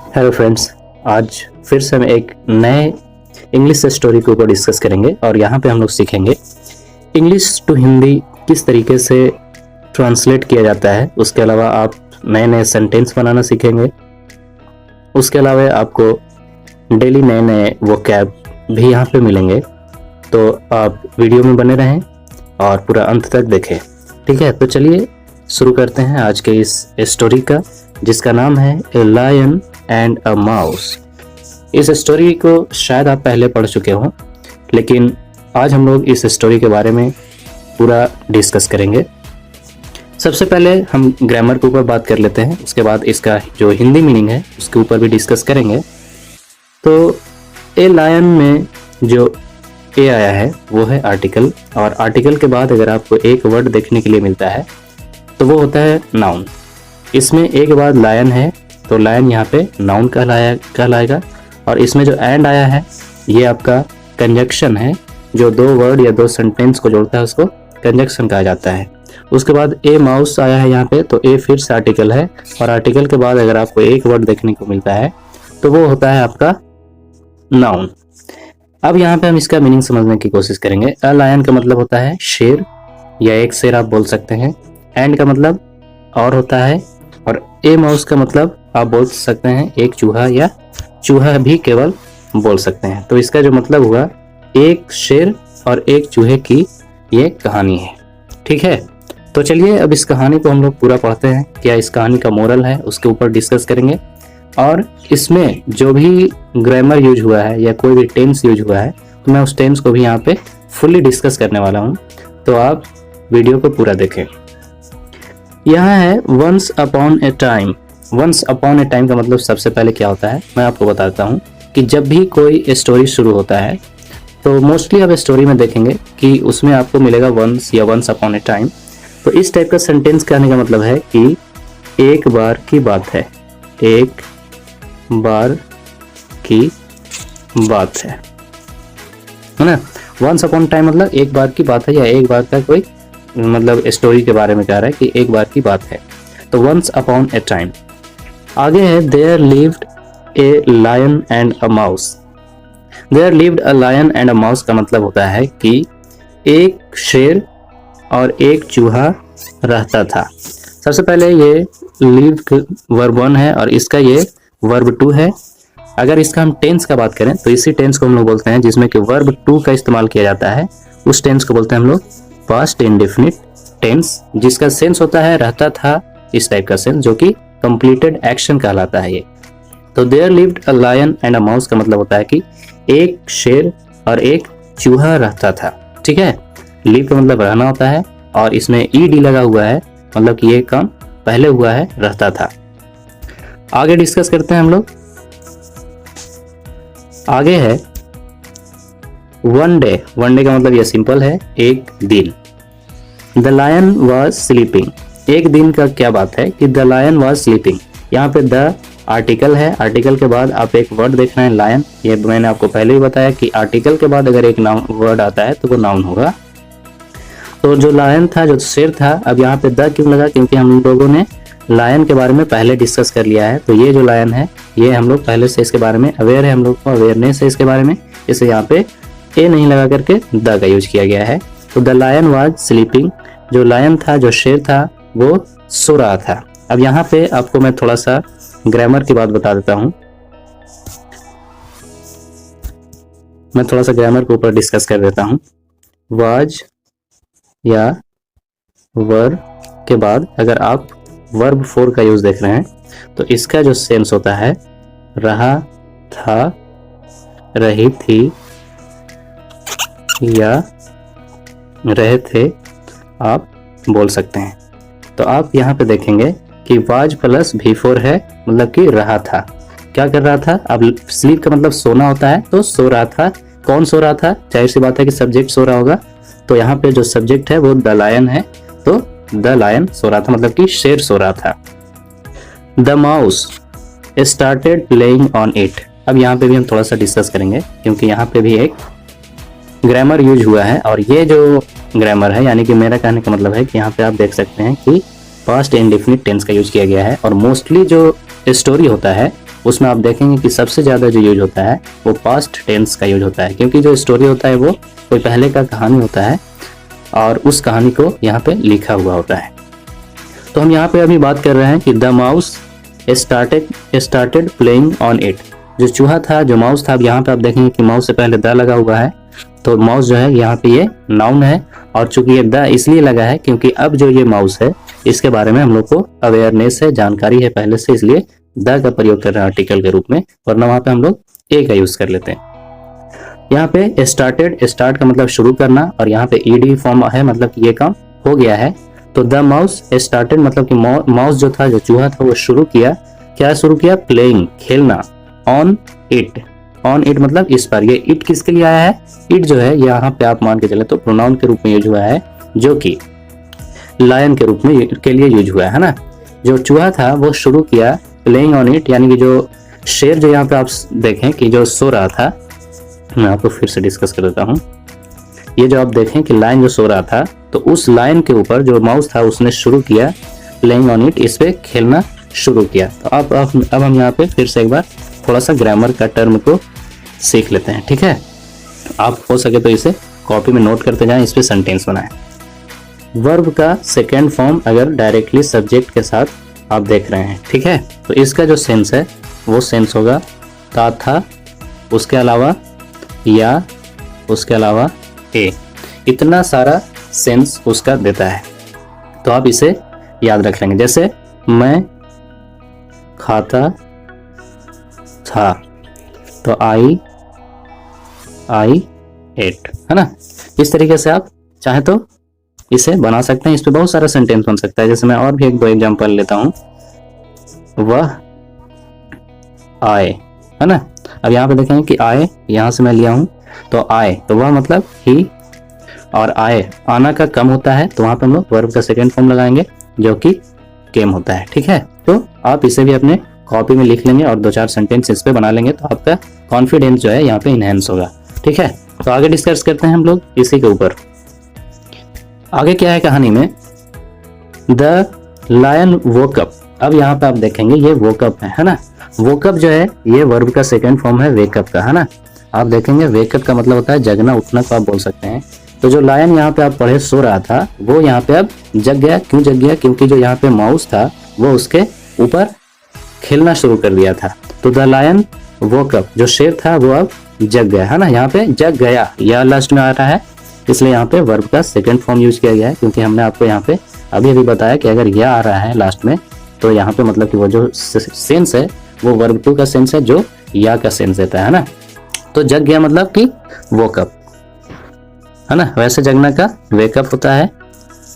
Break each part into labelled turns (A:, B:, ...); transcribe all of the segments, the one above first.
A: Hello friends, आज फिर से हम एक नए इंग्लिश स्टोरी के ऊपर डिस्कस करेंगे और यहाँ पे हम लोग सीखेंगे इंग्लिश टू हिंदी किस तरीके से ट्रांसलेट किया जाता है। उसके अलावा आप नए नए सेंटेंस बनाना सीखेंगे। उसके अलावा आपको डेली नए नए वोकैब भी यहाँ पे मिलेंगे। तो आप वीडियो में बने रहें और पूरा अंत तक देखें। ठीक है, तो चलिए शुरू करते हैं आज के इस स्टोरी का, जिसका नाम है a lion and a mouse. इस स्टोरी को शायद आप पहले पढ़ चुके हों, लेकिन आज हम लोग इस स्टोरी के बारे में पूरा डिस्कस करेंगे। सबसे पहले हम ग्रामर के ऊपर बात कर लेते हैं, उसके बाद इसका जो हिंदी मीनिंग है उसके ऊपर भी डिस्कस करेंगे। तो ए लायन में जो ए आया है वो है आर्टिकल, और आर्टिकल के बाद अगर आपको एक वर्ड देखने के लिए मिलता है तो वो होता है नाउन। इसमें एक बाद लायन है तो लायन यहाँ पे नाउन कहलाएगा। और इसमें जो एंड आया है ये आपका कंजक्शन है, जो दो वर्ड या दो सेंटेंस को जोड़ता है उसको कंजक्शन कहा जाता है। उसके बाद ए माउस आया है यहाँ पे, तो ए फिर से आर्टिकल है, और आर्टिकल के बाद अगर आपको एक वर्ड देखने को मिलता है तो वो होता है आपका नाउन। अब यहाँ पे हम इसका मीनिंग समझने की कोशिश करेंगे। अ लायन का मतलब होता है शेर या एक शेर आप बोल सकते हैं। एंड का मतलब और होता है, और ए माउस का मतलब आप बोल सकते हैं एक चूहा, या चूहा भी केवल बोल सकते हैं। तो इसका जो मतलब हुआ एक शेर और एक चूहे की ये कहानी है। ठीक है, तो चलिए अब इस कहानी को हम लोग पूरा पढ़ते हैं। क्या इस कहानी का मोरल है उसके ऊपर डिस्कस करेंगे, और इसमें जो भी ग्रामर यूज हुआ है या कोई भी टेंस यूज हुआ है तो मैं उस टेंस को भी यहाँ पे फुल्ली डिस्कस करने वाला हूँ। तो आप वीडियो को पूरा देखें। यहाँ है once upon a time. Once upon a time का मतलब सबसे पहले क्या होता है मैं आपको बताता हूँ कि जब भी कोई स्टोरी शुरू होता है तो मोस्टली आप स्टोरी में देखेंगे कि उसमें आपको मिलेगा वंस या वंस अपॉन ए टाइम। तो इस टाइप का सेंटेंस कहने का मतलब है कि एक बार की बात है, एक बार की बात है ना। वंस अपॉन टाइम मतलब एक बार की बात है, या एक बार का कोई मतलब स्टोरी के बारे में कह रहा है कि एक बार की बात है। तो वंस अपॉन ए टाइम। आगे है there lived a lion and a mouse. There lived a lion and a mouse का मतलब होता है कि एक शेर और एक चूहा रहता था। सबसे पहले ये लिव वर्ब 1 है और इसका ये वर्ब 2 है। अगर इसका हम टेंस का बात करें तो इसी टेंस को हम लोग बोलते हैं जिसमें कि वर्ब 2 का इस्तेमाल किया जाता है। उस टेंस को बोलते हैं हम लोग पास्ट इंडेफिनिट टेंस, जिसका सेंस होता है रहता था, इस टाइप का सेंस, जो कि कंप्लीटेड एक्शन कहलाता है ये। तो there lived a lion and a mouse का मतलब होता है कि एक शेर और एक चूहा रहता था। ठीक है, लिव का मतलब रहना होता है और इसमें ईडी लगा हुआ है, मतलब कि ये काम पहले हुआ है, रहता था। आगे डिस्कस करते हैं हम लोग। आगे है वन डे। वन डे का मतलब ये सिंपल है, एक दिन। The lion was sleeping. एक दिन का क्या बात है कि द लायन वॉज स्लीपिंग। यहाँ पे द आर्टिकल है, आर्टिकल के बाद आप एक वर्ड देख रहे हैं लायन। ये मैंने आपको पहले ही बताया कि आर्टिकल के बाद अगर एक नाउन वर्ड आता है तो वो नाउन होगा। तो जो लायन था, जो शेर था, अब यहाँ पे द क्यों लगा, क्योंकि हम लोगों ने लायन के बारे में पहले डिस्कस कर लिया है। तो ये जो लायन है ये हम लोग पहले से इसके बारे में अवेयर है, हम लोग को अवेयरनेस है इसके बारे में, इसे यहाँ पे ए नहीं लगा करके द का यूज किया गया है। तो द लायन वाज स्लीपिंग। जो लायन था, जो शेर था, वो सो रहा था। अब यहाँ पे आपको मैं थोड़ा सा ग्रामर की बात बता देता हूँ। मैं थोड़ा सा ग्रामर के ऊपर डिस्कस कर देता हूँ। वाज या वर के बाद अगर आप वर्ब 4 का यूज देख रहे हैं तो इसका जो सेंस होता है रहा था, रही थी या रहे थे, आप बोल सकते हैं। तो आप यहाँ पे देखेंगे कि वाज प्लस V4 है, मतलब कि रहा था। क्या कर रहा था? अब स्लीप का मतलब सोना होता है, तो सो रहा था। कौन सो रहा था? जाहिर सी बात है कि सब्जेक्ट सो रहा होगा। तो यहाँ पे जो सब्जेक्ट है वो द लायन है, तो द लायन सो रहा था, मतलब कि शेर सो रहा था। The mouse started playing on it. अब यहाँ पे भी हम थोड़ा सा डिस्कस करेंगे, क्योंकि यहाँ पे भी एक ग्रामर यूज हुआ है, और ये जो ग्रामर है, यानी कि मेरा कहने का मतलब है कि यहाँ पे आप देख सकते हैं कि पास्ट इंडेफिनिट टेंस का यूज किया गया है। और मोस्टली जो स्टोरी होता है उसमें आप देखेंगे कि सबसे ज़्यादा जो यूज होता है वो पास्ट टेंस का यूज होता है, क्योंकि जो स्टोरी होता है वो कोई पहले का कहानी होता है और उस कहानी को यहाँ पे लिखा हुआ होता है। तो हम यहाँ पे अभी बात कर रहे हैं कि the mouse started playing on it. जो चूहा था, जो माउस था, अब यहाँ पे आप देखेंगे कि माउस से पहले द लगा हुआ है, तो माउस जो है यहाँ पे ये नाउन है, और चूंकि ये द इसलिए लगा है क्योंकि अब जो ये माउस है इसके बारे में हम लोग को अवेयरनेस है, जानकारी है पहले से, इसलिए द का प्रयोग कर रहे हैं आर्टिकल के रूप में, वरना वहां पे हम लोग ए का यूज कर लेते हैं। यहाँ पे स्टार्टेड, स्टार्ट का मतलब शुरू करना, और यहाँ पे ईडी फॉर्म है, मतलब कि ये काम हो गया है। तो द माउस स्टार्टेड मतलब कि माउस जो था, जो चूहा था, वो शुरू किया, क्या शुरू किया? प्लेइंग, खेलना, ऑन इट। ऑन इट मतलब इस पर। ये इट किसके लिए आया है? इट जो है यहाँ पे आप मान के चले तो प्रोनाउन के रूप में यूज हुआ है, जो कि लायन के रूप में के लिए यूज हुआ है ना। जो चूहा था वो शुरू किया प्लेइंग ऑन इट, यानी कि जो शेर जो यहाँ पे आप देखें कि जो सो रहा था, मैं आपको फिर से डिस्कस कर देता हूँ। ये जो आप देखें कि लायन जो सो रहा था, तो उस लायन के ऊपर जो माउस था उसने शुरू किया प्लेइंग ऑन इट, इस पे खेलना शुरू किया। तो अब हम यहाँ पे फिर से एक बार थोड़ा सा ग्रामर का टर्म को सीख लेते हैं, ठीक है। आप हो सके तो इसे कॉपी में नोट करते जाएं, इस पे सेंटेंस बनाएं। वर्ब का सेकेंड फॉर्म अगर डायरेक्टली सब्जेक्ट के साथ आप देख रहे हैं, ठीक है, तो इसका जो सेंस है वो सेंस होगा था, उसके अलावा या, उसके अलावा ए। इतना सारा सेंस उसका देता है, तो आप इसे याद रख लेंगे। जैसे मैं खाता था, तो आई एट, है ना। इस तरीके से आप चाहे तो इसे बना सकते हैं, इस पे बहुत सारा सेंटेंस बन सकता है। जैसे मैं और भी एक दो एग्जांपल लेता हूं, वह आए, है ना। अब यहाँ पे देखें कि आए, यहाँ से मैं लिया हूं, तो आए, तो वह मतलब ही, और आए आना का कम होता है, तो वहां पे हम लोग वर्ब का सेकेंड फॉर्म लगाएंगे जो कि केम होता है, ठीक है। तो आप इसे भी अपने कॉपी में लिख लेंगे और दो चार सेंटेंस इस पे बना लेंगे, तो आपका कॉन्फिडेंस जो है यहाँ पे इनहेंस होगा, ठीक है। तो आगे डिस्कस करते हैं हम लोग इसी के ऊपर। आगे क्या है कहानी में? The lion woke up. अब यहाँ पे आप देखेंगे ये वोकअप है ना। वोकअप जो है ये वर्ब का सेकंड फॉर्म है वेकअप का, है ना। आप देखेंगे वेकअप का मतलब होता है जगना, उठना, को आप बोल सकते हैं। तो जो लायन यहाँ पे आप पढ़े सो रहा था, वो यहाँ पे अब जग गया। क्यों जग गया? क्योंकि जो यहाँ पे माउस था वो उसके ऊपर खेलना शुरू कर दिया था। तो द लायन वोकअप, जो शेर था वो अब जग गया, है ना। यहाँ पे जग गया या लास्ट में आ रहा है, इसलिए यहाँ पे वर्ब का सेकंड फॉर्म यूज किया गया है। क्योंकि हमने आपको यहाँ पे अभी बताया कि अगर यह आ रहा है लास्ट में, तो यहाँ पे मतलब कि वो जो सेंस है वो वर्ब टू का सेंस है, जो या का सेंस देता है ना। तो जग गया मतलब कि वोकअप, है ना। वैसे जगना का वेकअप होता है,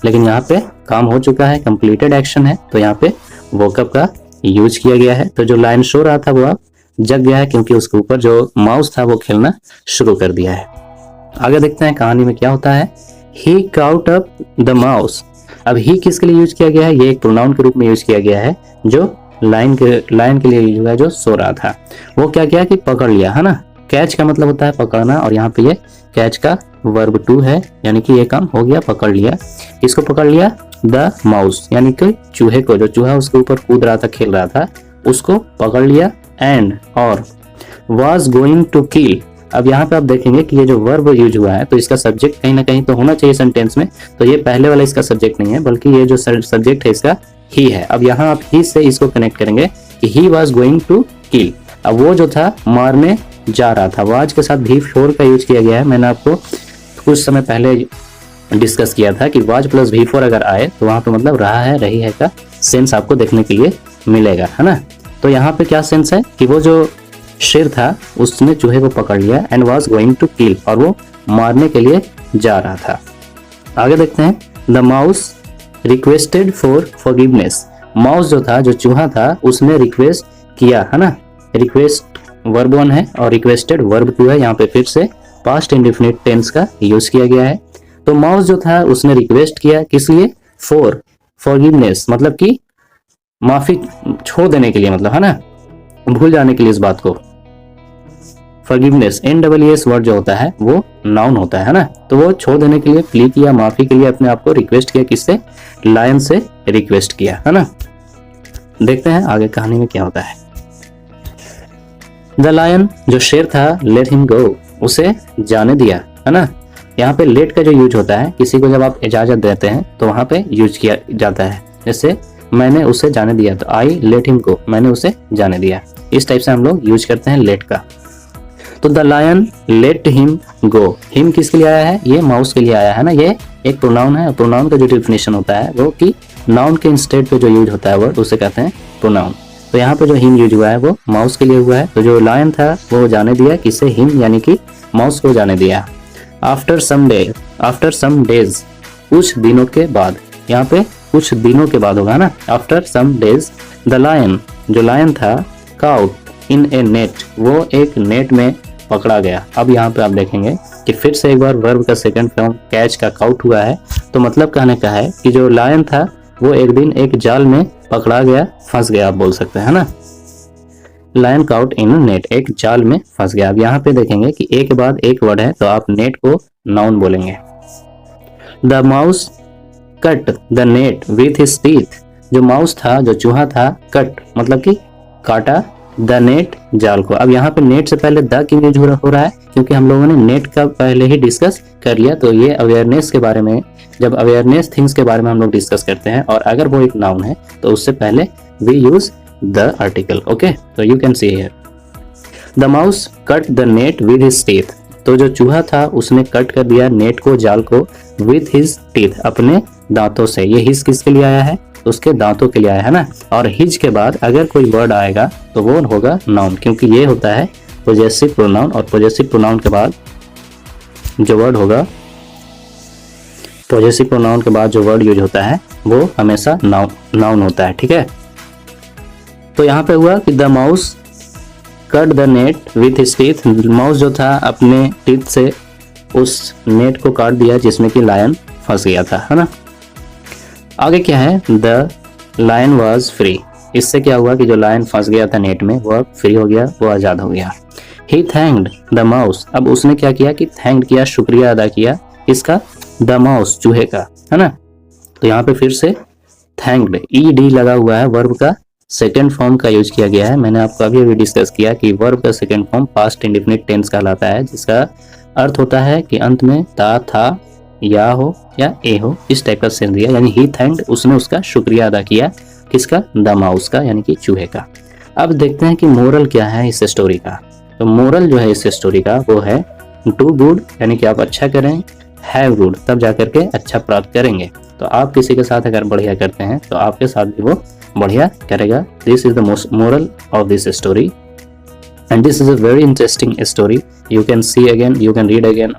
A: लेकिन यहाँ पे काम हो चुका है, कंप्लीटेड एक्शन है, तो यहाँ पे वोकअप का यूज किया गया है। तो जो लायन सो रहा था वो अब जग गया है, क्योंकि उसके ऊपर जो माउस था वो खेलना शुरू कर दिया है। आगे देखते हैं कहानी में क्या होता है। ही काउट अप द माउस। अब ही किसके लिए यूज किया गया है? ये एक प्रोनाउन के रूप में यूज किया गया है, जो लायन के लिए यूज हुआ है, जो सो रहा था। वो क्या किया कि पकड़ लिया, है ना। कैच का मतलब होता है पकड़ना, और यहाँ पे ये कैच का वर्ब टू है, यानी कि ये काम हो गया, पकड़ लिया। किसको पकड़ लिया? द माउस, यानी कि चूहे को। जो चूहा उसके ऊपर कूद रहा था, खेल रहा था, उसको पकड़ लिया। एंड और वाज गोइंग टू किल। अब यहाँ पे आप देखेंगे कि ये जो वर्ब यूज हुआ है, तो इसका सब्जेक्ट कहीं ना कहीं तो होना चाहिए सेंटेंस में। तो ये पहले वाला इसका सब्जेक्ट नहीं है, बल्कि ये जो सब्जेक्ट है इसका ही है। अब यहाँ आप ही से इसको कनेक्ट करेंगे कि he was going to kill. अब वो जो था मारने जा रहा था। वाज के साथ भी फोर का यूज किया गया है। मैंने आपको कुछ समय पहले डिस्कस किया था कि वाज प्लस भी फोर अगर आए तो वहां पे मतलब रहा है, रही है का सेंस आपको देखने के लिए मिलेगा, है ना। तो यहाँ पे क्या सेंस है कि वो जो शेर था उसने चूहे को पकड़ लिया, and was going to kill, और वो मारने के लिए जा रहा था। आगे देखते हैं। The mouse requested for forgiveness. Mouse जो था, जो चूहा था, उसने रिक्वेस्ट किया, है ना। रिक्वेस्ट वर्ब वन है और रिक्वेस्टेड वर्ब टू है। यहाँ पे फिर से पास्ट इंडेफिनिट टेंस का यूज किया गया है। तो माउस जो था उसने रिक्वेस्ट किया, किस लिए? फॉरगिवनेस, मतलब कि माफी छोड़ देने के लिए, मतलब, है ना, भूल जाने के लिए इस बात को। फॉरगिवनेस, NEES वर्ड जो होता है वो नाउन होता है ना। तो वो छोड़ देने के लिए प्ली किया, माफी के लिए अपने आप को रिक्वेस्ट किया। किससे? लायन से रिक्वेस्ट किया, है ना। देखते हैं आगे कहानी में क्या होता है। द लायन, जो शेर था, लेट हिम गो, उसे जाने दिया, है ना। यहाँ पे लेट का जो यूज होता है, किसी को जब आप इजाजत देते हैं तो वहां पे यूज किया जाता है। जैसे मैंने उसे जाने दिया, तो आई लेट हिम गो, मैंने उसे जाने दिया। इस टाइप से हम लोग यूज करते हैं लेट का। तो the lion let him go, him किसके लिए आया है, ये माउस के लिए आया है ना। ये एक प्रोनाउन है, प्रोनाउन का जो डिफिनेशन होता है वो कि नाउन के इंस्टेड पे जो यूज होता है वर्ड, उसे कहते हैं प्रोनाउन। तो यहाँ पे जो हिम यूज हुआ है वो माउस के लिए हुआ है। तो जो लायन था वो जाने दिया, किसे, हिम यानी कि माउस को जाने दिया। आफ्टर सम डेज, कुछ दिनों के बाद, यहाँ पे कुछ दिनों के बाद होगा ना। After some days the lion, जो लायन था, काउट इन ए नेट, वो एक नेट में पकड़ा गया। अब यहाँ पे आप देखेंगे कि फिर से एक बार वर्ब का सेकंड फॉर्म कैच का काउट हुआ है। तो मतलब कहने का है कि जो लायन था वो एक दिन एक जाल में पकड़ा गया, फंस गया, आप बोल सकते हैं ना। लायन काउट इन नेट, एक जाल में फंस गया। अब यहाँ पे देखेंगे कि एक के बाद एक वर्ड है, तो आप नेट को नाउन बोलेंगे। The mouse cut the net with his teeth, जो माउस था, जो चूहा था, कट मतलब कि काटा, द नेट, जाल को। अब यहाँ पे नेट से पहले द की यूज हो रहा है, क्योंकि हम लोगों ने नेट का पहले ही डिस्कस कर लिया। तो ये अवेयरनेस के बारे में, जब अवेयरनेस थिंग्स के बारे में हम लोग डिस्कस करते हैं और अगर वो एक नाउन है तो उससे पहले we use the article. Okay, तो you can see here the mouse cut the net with his teeth, तो जो चूहा था उसने कट कर दिया नेट को, जाल को, विद हिज टीथ, अपने दांतों से। ये हिज किसके लिए आया है, उसके दांतों के लिए आया है ना। और हिज के बाद अगर कोई वर्ड आएगा तो वो होगा नाउन, क्योंकि ये होता है पोजेसिव प्रोनाउन। और पोजेसिव प्रोनाउन के बाद जो वर्ड होगा, पोजेसिव प्रोनाउन के बाद जो वर्ड यूज होता है वो हमेशा नाउन होता है, ठीक है। तो यहाँ पे हुआ कि the mouse cut the net with his teeth, mouse जो था अपने टीथ से उस नेट को काट दिया जिसमें कि लायन फंस गया था, है ना। आगे क्या है, द लायन वॉज फ्री, इससे क्या हुआ कि जो लायन फंस गया था नेट में वो फ्री हो गया, वो आजाद हो गया। ही थैंक्ड द माउस, अब उसने क्या किया कि थैंक किया, शुक्रिया अदा किया, किसका, द माउस, चूहे का, है ना। तो यहाँ पे फिर से थैंक्ड, ई डी लगा हुआ है, वर्ब का सेकेंड फॉर्म का यूज किया गया है। मैंने आपको अभी डिस्कस किया कि वर्ब का second form past indefinite tense कहलाता है, जिसका अर्थ होता है कि अंत में ता, था, या हो या ए हो, इस टाइप का सेंस दिया। यानी ही थैंक्ड, उसने उसका शुक्रिया अदा किया, किसका, द माउस का, यानी कि चूहे का। अब देखते हैं कि मोरल क्या है इस स्टोरी का। तो मोरल जो है इस स्टोरी का वो है डू गुड, यानी कि आप अच्छा करें, हैव गुड, तब जाकर के अच्छा प्राप्त करेंगे। तो आप किसी के साथ अगर बढ़िया करते हैं तो आपके साथ भी वो बढ़िया करेगा। This is the most moral of this story and this is a very interesting story. You can see again, you can read again